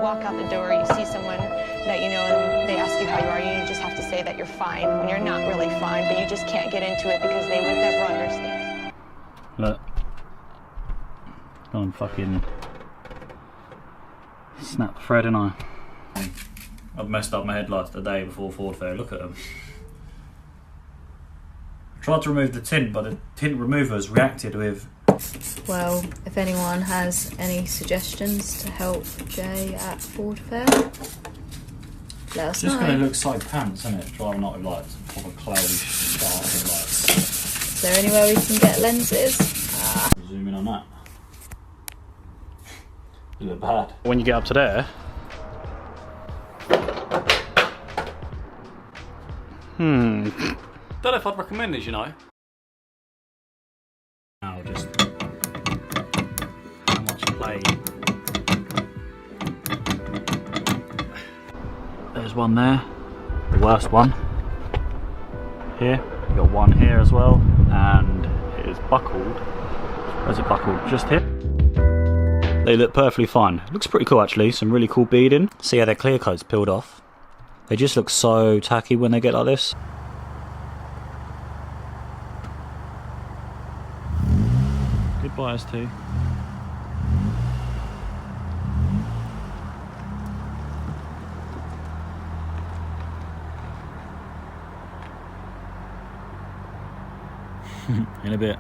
walk out the door, you see someone that you know and they ask you how you are, you just have to say that you're fine when you're not really fine, but you just can't get into it because they would never understand. Look. Go and fucking snap the thread, and I've messed up my headlights the day before Ford Fair. Look at them. Tried to remove the tint, but the tint removers reacted with... Well, if anyone has any suggestions to help Jay at Ford Fair, let us know. Just going to look like pants, isn't it? Driving up with like proper cloudy sharp headlights. Is there anywhere we can get lenses? Zoom in on that. You look bad. When you get up to there... Don't know if I'd recommend this, you know. Now just how much play. There's one there, the worst one. Here, you got one here as well, and it is buckled. Where's it buckled? Just here. They look perfectly fine. Looks pretty cool actually. Some really cool beading. See how their clear coat's peeled off. They just look so tacky when they get like this. Good bias too. In a bit.